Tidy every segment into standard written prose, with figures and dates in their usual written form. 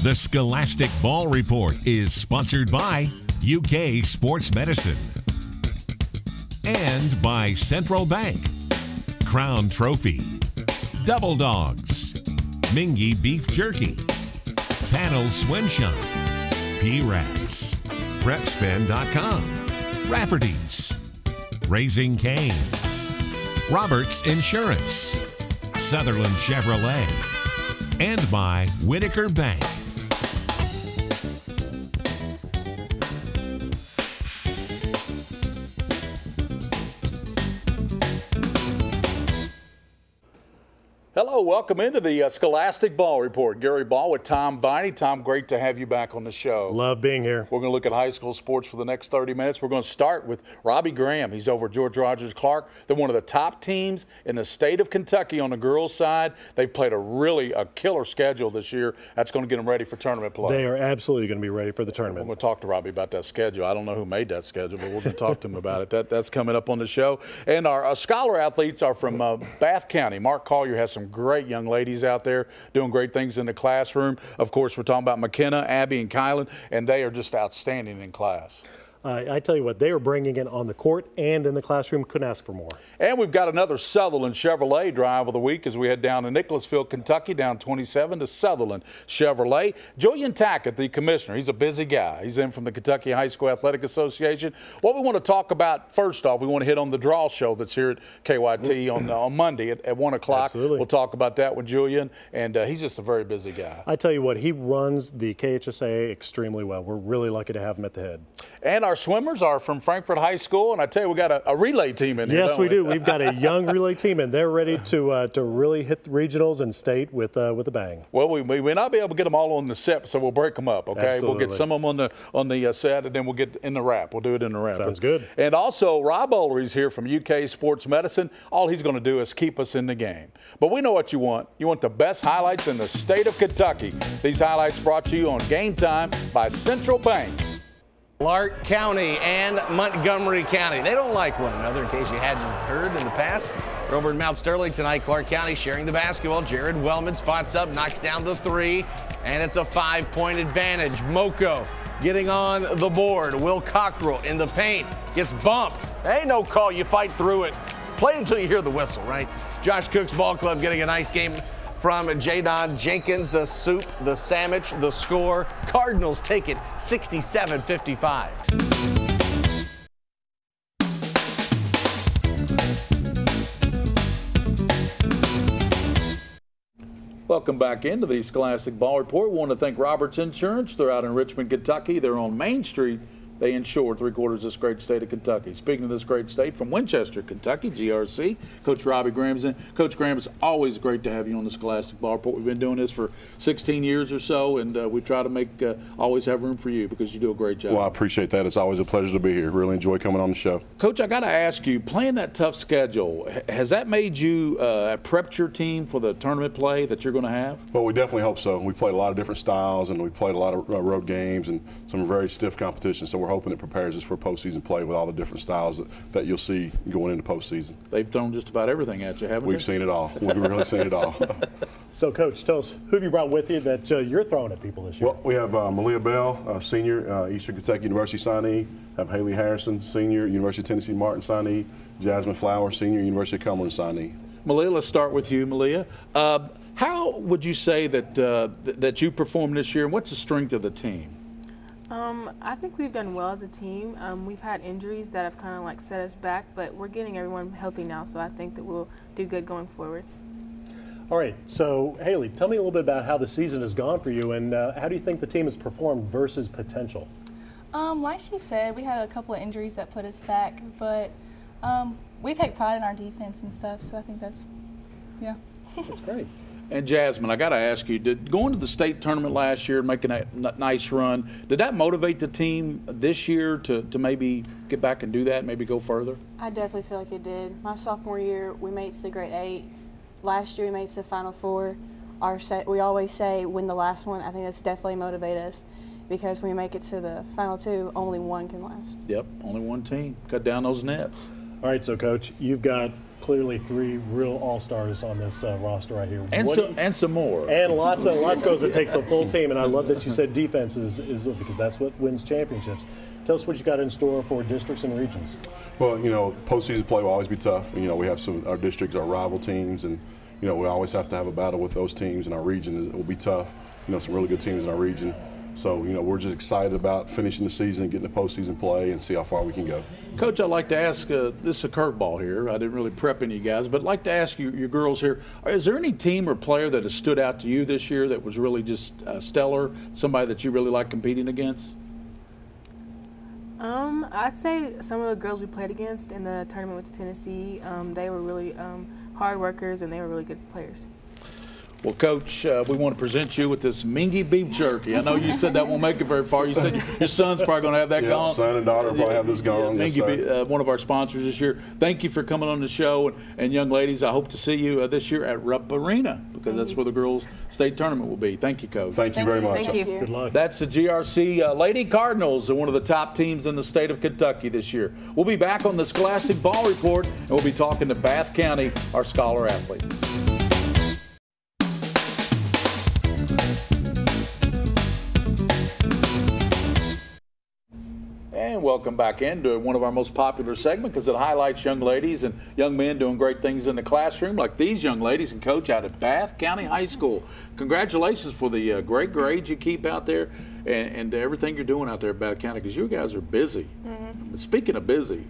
The Scholastic Ball Report is sponsored by UK Sports Medicine and by Central Bank, Crown Trophy, Double Dogs, Mingy Beef Jerky, Pannell Swim Shop, P-Rats, PrepSpin.com, Rafferty's, Raising Cane's, Roberts Insurance, Sutherland Chevrolet, and by Whitaker Bank. Hello, welcome into the Scholastic Ball Report. Gary Ball with Tom Viney. Tom, great to have you back on the show. Love being here. We're going to look at high school sports for the next 30 minutes. We're going to start with Robbie Graham. He's over at George Rogers Clark. They're one of the top teams in the state of Kentucky on the girls' side. They've played a killer schedule this year. That's going to get them ready for tournament play. They are absolutely going to be ready for the tournament. We're going to talk to Robbie about that schedule. I don't know who made that schedule, but we're going to talk to him about it. That's coming up on the show. And our scholar athletes are from Bath County. Mark Collier has some great young ladies out there doing great things in the classroom. Of course, we're talking about McKenna, Abby, and Kylan, and they are just outstanding in class. I tell you what, they are bringing it on the court and in the classroom. Couldn't ask for more. And we've got another Sutherland Chevrolet drive of the week as we head down to Nicholasville, Kentucky, down 27 to Sutherland Chevrolet. Juliann Tackett, the commissioner, he's a busy guy. He's in from the Kentucky High School Athletic Association. What we want to talk about, first off, we want to hit on the draw show that's here at KYT on Monday at 1 o'clock. Absolutely. We'll talk about that with Juliann, and he's just a very busy guy. I tell you what, he runs the KHSAA extremely well. We're really lucky to have him at the head. And our swimmers are from Frankfort High School, and I tell you, we got a relay team in here. Yes, we do. We've got a young relay team, and they're ready to really hit the regionals and state with a bang. Well, we may not be able to get them all on the set, so we'll break them up. Okay, Absolutely. We'll get some of them on the set, and then we'll get in the wrap. We'll do it in the wrap. Sounds good. And also, Rob Olery's here from UK Sports Medicine. All he's going to do is keep us in the game. But we know what you want. You want the best highlights in the state of Kentucky. These highlights brought to you on Game Time by Central Bank. Clark County and Montgomery County. They don't like one another, in case you hadn't heard in the past. We're over in Mount Sterling tonight. Clark County sharing the basketball. Jared Wellman spots up, knocks down the three, and it's a 5-point advantage. Moko getting on the board. Will Cockrell in the paint gets bumped. Hey, no call. You fight through it. Play until you hear the whistle, right? Josh Cook's ball club getting a nice game from Jadon Jenkins, the soup, the sandwich, the score. Cardinals take it 67-55. Welcome back into the Scholastic Ball Report. We want to thank Roberts Insurance. They're out in Richmond, Kentucky. They're on Main Street. They insure 3/4 of this great state of Kentucky. Speaking of this great state, from Winchester, Kentucky, GRC, Coach Robbie Graham's in. Coach Graham, it's always great to have you on the Scholastic Ball Report. We've been doing this for 16 years or so, and we try to always have room for you because you do a great job. Well, I appreciate that. It's always a pleasure to be here. Really enjoy coming on the show. Coach, I got to ask you, playing that tough schedule, has that made you prepped your team for the tournament play that you're going to have? Well, we definitely hope so. We played a lot of different styles, and we played a lot of road games and some very stiff competition, so we're hoping it prepares us for postseason play with all the different styles that you'll see going into postseason. They've thrown just about everything at you, haven't they? We've seen it all. We've really seen it all. So, Coach, tell us, who have you brought with you that you're throwing at people this year? Well, we have Malia Bell, senior, Eastern Kentucky University signee. Have Haley Harrison, senior, University of Tennessee Martin signee. Jasmine Flower, senior, University of Cumberland signee. Malia, let's start with you, Malia. How would you say that you performed this year, and what's the strength of the team? I think we've done well as a team. We've had injuries that have kind of like set us back, but we're getting everyone healthy now, so I think that we'll do good going forward. All right, so Haley, tell me a little bit about how the season has gone for you, and how do you think the team has performed versus potential? Like she said, we had a couple of injuries that put us back, but we take pride in our defense and stuff, so I think that's great. And Jasmine, I got to ask you, did going to the state tournament last year and making that nice run, did that motivate the team this year to maybe get back and do that, maybe go further? I definitely feel like it did. My sophomore year, we made it to the grade 8. Last year, we made it to the Final Four. We always say win the last one. I think that's definitely motivated us because when we make it to the Final 2, only one can last. Yep, only one team. Cut down those nets. All right, so Coach, you've got clearly 3 real all-stars on this roster right here. And some more. And lots goes. It takes a full team, and I love that you said defense is because that's what wins championships. Tell us what you got in store for districts and regions. Well, you know, postseason play will always be tough. You know, we have our districts, our rival teams, and, you know, we always have to have a battle with those teams, and our region will be tough. You know, some really good teams in our region. So, you know, we're just excited about finishing the season, getting the postseason play, and see how far we can go. Coach, I'd like to ask, this is a curveball here. I didn't really prep any of you guys, but I'd like to ask you, your girls here, is there any team or player that has stood out to you this year that was really just stellar, somebody that you really like competing against? I'd say some of the girls we played against in the tournament with Tennessee, they were really hard workers and they were really good players. Well, Coach, we want to present you with this Mingy beef jerky. I know you said that won't make it very far. You said your son's probably going to have that gone. Son and daughter will probably have this gone. Yeah, Mingy, one of our sponsors this year. Thank you for coming on the show. And young ladies, I hope to see you this year at Rupp Arena because that's where the girls' state tournament will be. Thank you, Coach. Thank you very much. Thank you. Good luck. That's the GRC Lady Cardinals, one of the top teams in the state of Kentucky this year. We'll be back on the Scholastic Ball Report, and we'll be talking to Bath County, our scholar athletes. And welcome back into one of our most popular segments because it highlights young ladies and young men doing great things in the classroom like these young ladies and Coach out at Bath County High School. Congratulations for the great grades you keep out there and everything you're doing out there at Bath County because you guys are busy. Speaking of busy,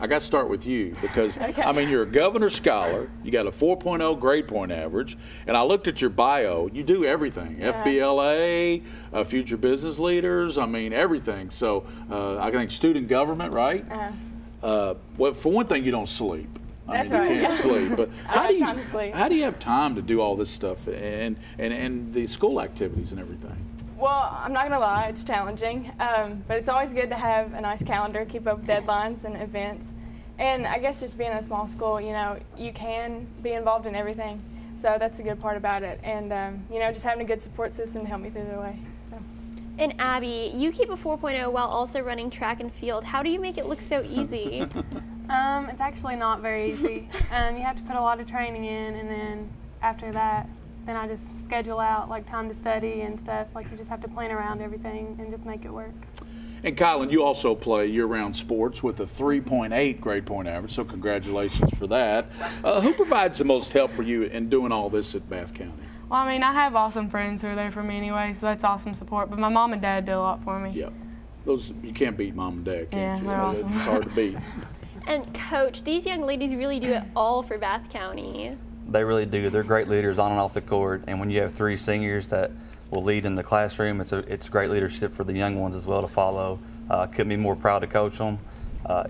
I got to start with you because, I mean, you're a governor's scholar. You got a 4.0 grade point average. And I looked at your bio. You do everything. FBLA, future business leaders, I mean, everything. So I think student government, right? Well, for one thing, you don't sleep. I mean, you can't sleep. But how do you have time to do all this stuff and the school activities and everything? Well, I'm not going to lie, it's challenging, but it's always good to have a nice calendar, keep up with deadlines and events. And I guess just being in a small school, you know, you can be involved in everything. So that's the good part about it. And, you know, just having a good support system to help me through the way. So. And Abby, you keep a 4.0 while also running track and field. How do you make it look so easy? It's actually not very easy. You have to put a lot of training in, and then after that, then I just schedule out like time to study and stuff. Like you just have to plan around everything and just make it work. And Kylan, you also play year-round sports with a 3.8 grade point average, so congratulations for that. Who provides the most help for you in doing all this at Bath County? Well, I mean, I have awesome friends who are there for me anyway, so that's awesome support. But my mom and dad do a lot for me. Yep. Those, you can't beat mom and dad, can you? They're awesome. It's hard to beat. And Coach, these young ladies really do it all for Bath County. They really do. They're great leaders on and off the court. And when you have 3 seniors that will lead in the classroom, it's great leadership for the young ones as well to follow. Couldn't be more proud to coach them.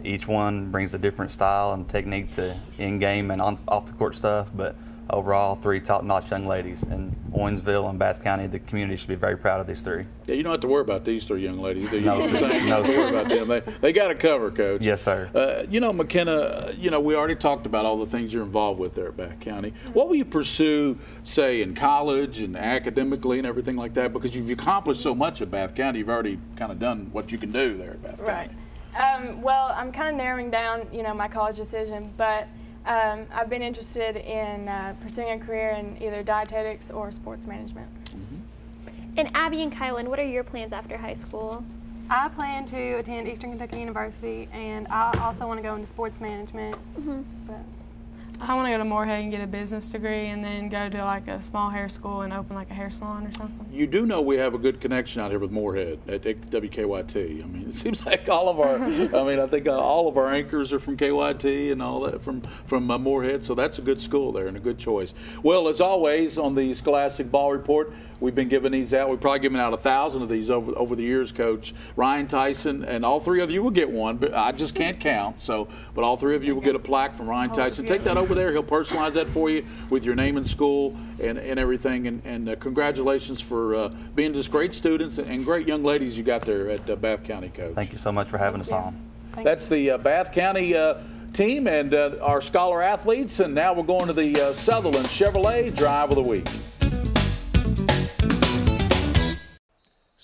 Each one brings a different style and technique to in-game and off the court stuff. But overall, 3 top-notch young ladies. In Owensville and Bath County, the community should be very proud of these 3. Yeah, you don't have to worry about these 3 young ladies, do you? No, sir. You don't have to worry about them. They got it covered, Coach. Yes, sir. You know, McKenna, you know, we already talked about all the things you're involved with there at Bath County. What will you pursue, say, in college and academically and everything like that? Because you've accomplished so much at Bath County, you've already kind of done what you can do there at Bath County. Right. Well, I'm kind of narrowing down, you know, my college decision, but I've been interested in pursuing a career in either dietetics or sports management. And Abby and Kylan, what are your plans after high school? I plan to attend Eastern Kentucky University, and I also want to go into sports management. But I want to go to Moorhead and get a business degree and then go to like a small hair school and open like a hair salon or something. You do know we have a good connection out here with Moorhead at WKYT. I mean, it seems like all of our, I think all of our anchors are from KYT and all that from Moorhead, so that's a good school there and a good choice. Well, as always on the Scholastic Ball Report, we've been giving these out. We've probably given out 1,000 of these over the years, Coach. Ryan Tyson, and all 3 of you will get one, but I just can't count. So, but all 3 of you will get a plaque from Ryan Tyson. Take that over there. He'll personalize that for you with your name and school and everything. And congratulations for being just great students and great young ladies you got there at Bath County, Coach. Thank you so much for having us on. That's the Bath County team and our scholar athletes. And now we're going to the Sutherland Chevrolet Drive of the Week.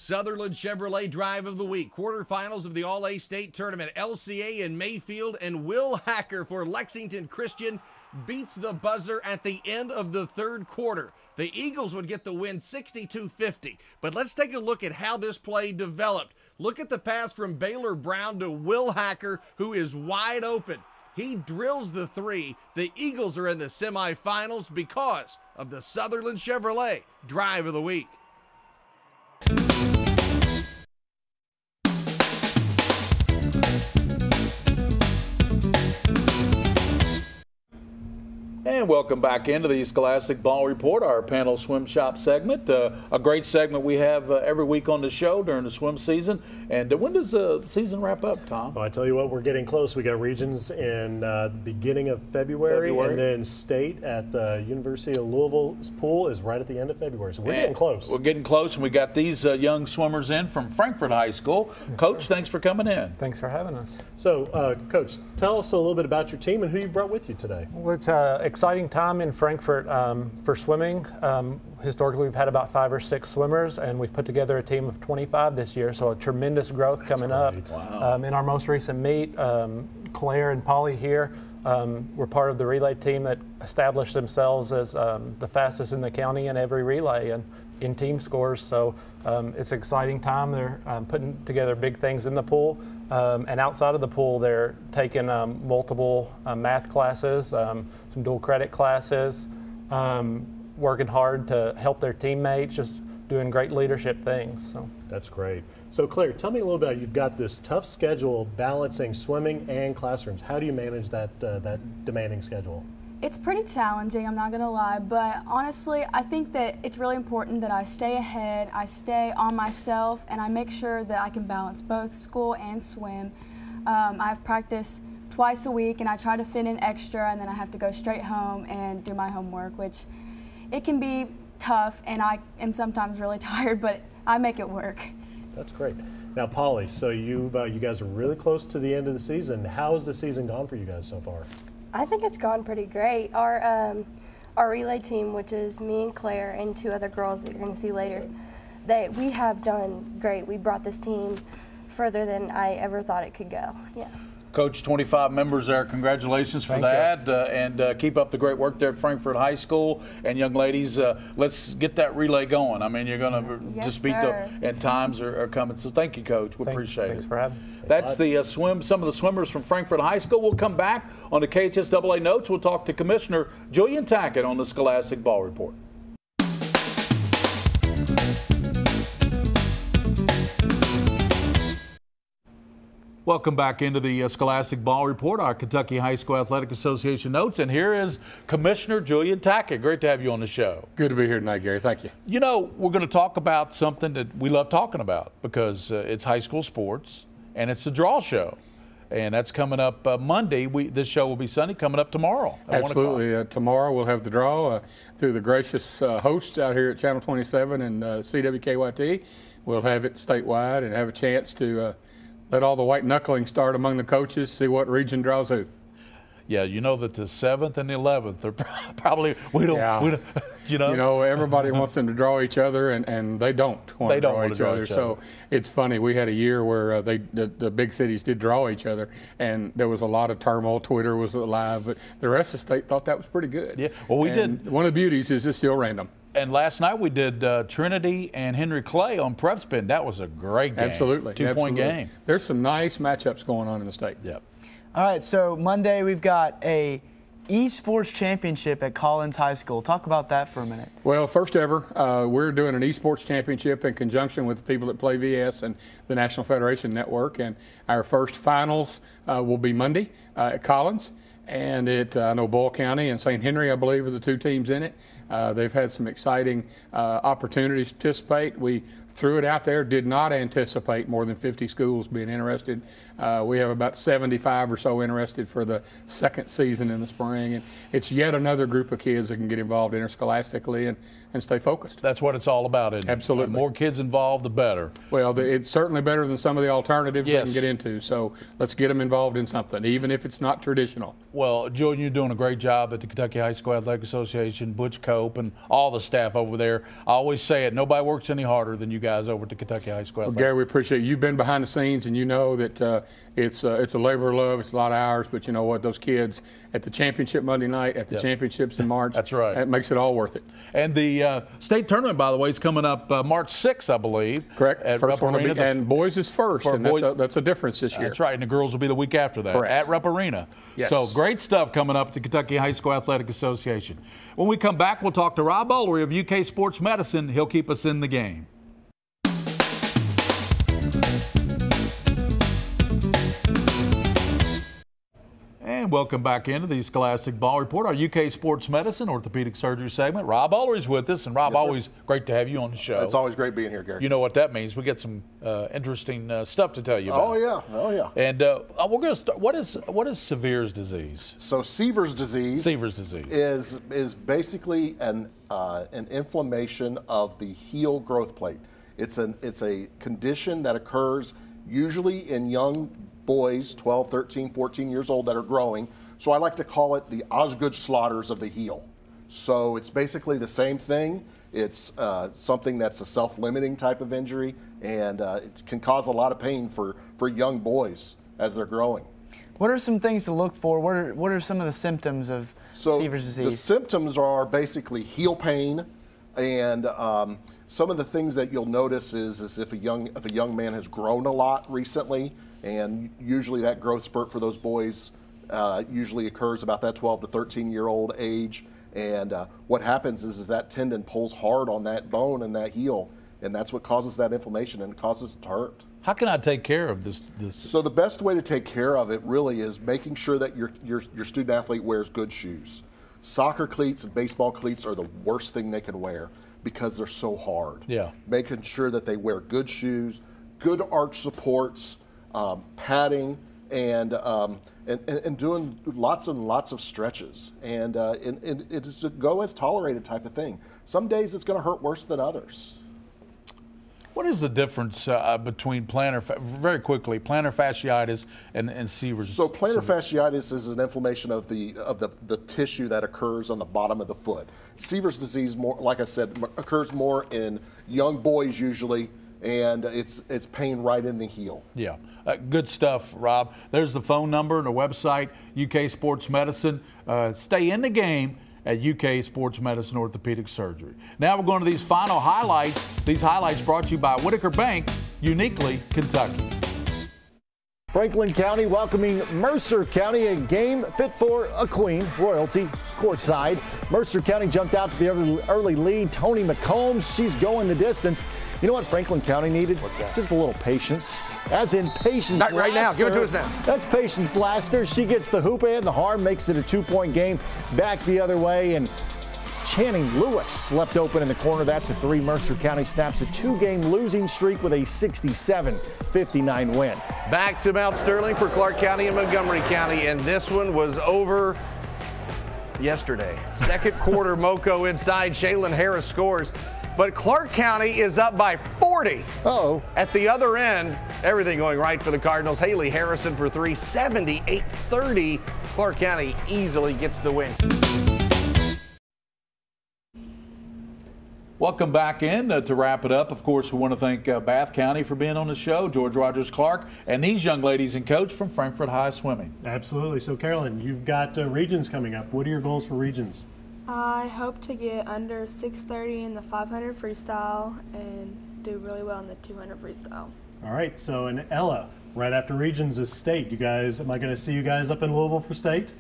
Sutherland Chevrolet Drive of the Week. Quarterfinals of the All-A-State Tournament. LCA in Mayfield and Will Hacker for Lexington Christian beats the buzzer at the end of the third quarter. The Eagles would get the win 62-50. But let's take a look at how this play developed. Look at the pass from Baylor Brown to Will Hacker, who is wide open. He drills the three. The Eagles are in the semifinals because of the Sutherland Chevrolet Drive of the Week. And welcome back into the Scholastic Ball Report, our Pannell Swim Shop segment. A great segment we have every week on the show during the swim season. And when does the season wrap up, Tom? Well, I tell you what, we're getting close. We got regions in the beginning of February, and then state at the University of Louisville's pool is right at the end of February. So we're getting close. We're getting close, and we got these young swimmers in from Frankfort High School. Coach, thanks for coming in. Thanks for having us. So, Coach, tell us a little bit about your team and who you brought with you today. Well, it's exciting time in Frankfort for swimming. Historically, we've had about 5 or 6 swimmers, and we've put together a team of 25 this year, so a tremendous growth coming up. Wow. In our most recent meet, Claire and Polly here were part of the relay team that established themselves as the fastest in the county in every relay and in team scores, so it's an exciting time. They're putting together big things in the pool. And outside of the pool, they're taking multiple math classes, some dual credit classes, working hard to help their teammates, just doing great leadership things. So that's great. So Claire, tell me a little bit. You've got this tough schedule balancing swimming and classrooms. How do you manage that demanding schedule? It's pretty challenging, I'm not going to lie, but honestly, I think that it's really important that I stay ahead, I stay on myself, and I make sure that I can balance both school and swim. I have practice twice a week, and I try to fit in extra, and then I have to go straight home and do my homework, which it can be tough, and I am sometimes really tired, but I make it work. That's great. Now, Polly, so you guys are really close to the end of the season. How has the season gone for you guys so far? I think it's gone pretty great. Our relay team, which is me and Claire and 2 other girls that you're going to see later, we have done great. We brought this team further than I ever thought it could go. Yeah. Coach, 25 members there. Congratulations for that. And keep up the great work there at Frankfort High School. And young ladies, let's get that relay going. I mean, you're going to just beat and times are coming. So thank you, Coach. We appreciate it. Thanks for having us. That's the some of the swimmers from Frankfort High School. We'll come back on the KHSAA Notes. We'll talk to Commissioner Juliann Tackett on the Scholastic Ball Report. Welcome back into the Scholastic Ball Report, our Kentucky High School Athletic Association Notes. And here is Commissioner Juliann Tackett. Great to have you on the show. Good to be here tonight, Gary. Thank you. You know, we're going to talk about something that we love talking about because it's high school sports and it's the draw show. And that's coming up Monday. This show will be Sunday, coming up tomorrow. Absolutely. Tomorrow we'll have the draw through the gracious hosts out here at Channel 27 and CWKYT. We'll have it statewide and have a chance to let all the white knuckling start among the coaches, see what region draws who. Yeah, you know that the 7th and the 11th are probably, we don't you know, everybody wants them to draw each other, and they don't want to draw each other. So it's funny. We had a year where the big cities did draw each other, and there was a lot of turmoil. Twitter was alive, but the rest of the state thought that was pretty good. Yeah, well, we did. One of the beauties is it's still random. And last night we did Trinity and Henry Clay on prep spin. That was a great game. Absolutely. 2-point game. There's some nice matchups going on in the state. Yep. All right, so Monday we've got a esports championship at Collins High School. Talk about that for a minute. Well, first ever, we're doing an esports championship in conjunction with the people that play VS and the National Federation Network. And our first finals will be Monday at Collins. And I know Boyle County and St. Henry, I believe, are the 2 teams in it. They've had some exciting opportunities to participate. We threw it out there, did not anticipate more than 50 schools being interested. We have about 75 or so interested for the second season in the spring. And it's yet another group of kids that can get involved interscholastically and stay focused. That's what it's all about, isn't it? Absolutely. The more kids involved, the better. Well, it's certainly better than some of the alternatives they can get into. So let's get them involved in something, even if it's not traditional. Well, Julian, you're doing a great job at the Kentucky High School Athletic Association, Butch Cope, and all the staff over there. I always say it, nobody works any harder than you guys. guys over to Kentucky High School Well, Athletic? Gary, we appreciate you. You've been behind the scenes, and you know that it's a labor of love. It's a lot of hours, but you know what? Those kids at the championship Monday night, at the championships in March. That's right. It makes it all worth it. And the state tournament, by the way, is coming up March 6th, I believe. Correct. At First Rupp one will Arena. be, and boys is first, and that's a difference this year. That's right, and the girls will be the week after that. Correct. At Rupp Arena. Yes. So great stuff coming up at the Kentucky High School Athletic Association. When we come back, we'll talk to Rob Ullery of UK Sports Medicine. He'll keep us in the game. And welcome back into the Scholastic Ball Report, our UK Sports Medicine Orthopedic Surgery segment. Rob Ullery's with us, and Rob, always great to have you on the show. It's always great being here, Gary. You know what that means. We get some interesting stuff to tell you about. Oh yeah. And we're going to start. What is Sever's disease? So Sever's disease is basically an inflammation of the heel growth plate. It's a condition that occurs usually in young boys, 12, 13, 14 years old, that are growing. So I like to call it the Osgood Slaughters of the heel. So it's basically the same thing. It's something that's a self-limiting type of injury, and it can cause a lot of pain for young boys as they're growing. What are some things to look for? What are some of the symptoms of Sever's disease? The symptoms are basically heel pain, and some of the things that you'll notice is if a young man has grown a lot recently, and usually that growth spurt for those boys usually occurs about that 12 to 13-year-old age. And what happens is that tendon pulls hard on that bone and that heel, and that's what causes that inflammation and causes it to hurt. How can I take care of this? So the best way to take care of it really is making sure that your student athlete wears good shoes. Soccer cleats and baseball cleats are the worst thing they can wear because they're so hard. Yeah. Making sure that they wear good shoes, good arch supports, padding, and doing lots and lots of stretches. And it's a go as tolerated type of thing. Some days it's going to hurt worse than others. What is the difference between plantar fasciitis and Sever's? So plantar fasciitis is an inflammation of the tissue that occurs on the bottom of the foot. Sever's disease, more like I said, occurs more in young boys usually, and it's pain right in the heel. Yeah, good stuff, Rob. There's the phone number and the website, UK Sports Medicine. Stay in the game at UK Sports Medicine Orthopedic Surgery. Now we're going to these final highlights. These highlights brought to you by Whitaker Bank, uniquely Kentucky. Franklin County welcoming Mercer County, a game fit for a queen, royalty, courtside. Mercer County jumped out to the early lead. Tony McCombs, she's going the distance. You know what Franklin County needed? What's that? Just a little patience. As in Patience Not right now. Give it to us now. That's Patience Laster. She gets the hoop and the harm, makes it a 2-point game. Back the other way, and Channing Lewis left open in the corner. That's a 3. Mercer County snaps a 2-game losing streak with a 67-59 win. Back to Mount Sterling for Clark County and Montgomery County, and this one was over yesterday. Second quarter, Moco inside. Shaylin Harris scores, but Clark County is up by 40. Uh-oh. At the other end, everything going right for the Cardinals. Haley Harrison for 3, 78-30. Clark County easily gets the win. Welcome back in to wrap it up. Of course, we want to thank Bath County for being on the show, George Rogers Clark, and these young ladies and coach from Frankfort High Swimming. Absolutely. So, Carolyn, you've got regions coming up. What are your goals for regions? I hope to get under 6:30 in the 500 freestyle and do really well in the 200 freestyle. All right. So, and Ella, right after regions is state. You guys, am I going to see you guys up in Louisville for state?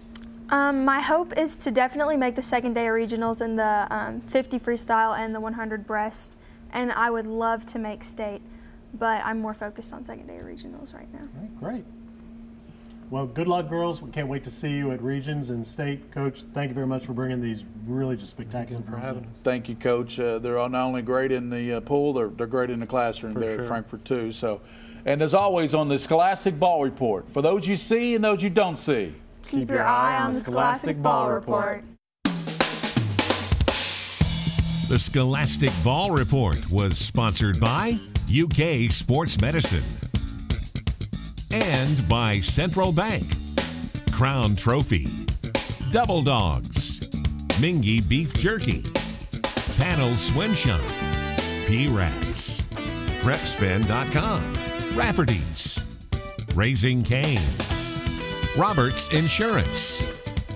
My hope is to definitely make the second day of regionals in the 50 freestyle and the 100 breast, and I would love to make state, but I'm more focused on second day of regionals right now. All right, great. Well, good luck, girls. We can't wait to see you at regions and state. Coach, thank you very much for bringing these really just spectacular girls in. Thank you, Coach. They're not only great in the pool, they're great in the classroom For there sure. at Frankfort too. So, and as always on the Scholastic Ball Report, for those you see and those you don't see, Keep your eye on the Scholastic Ball Report. The Scholastic Ball Report was sponsored by UK Sports Medicine and by Central Bank, Crown Trophy, Double Dogs, Mingy Beef Jerky, Pannell Swim Shop, P-Rats, PrepSpin.com, Rafferty's, Raising Cane's, Roberts Insurance,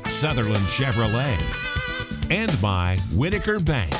Sutherland Chevrolet, and by Whitaker Bank.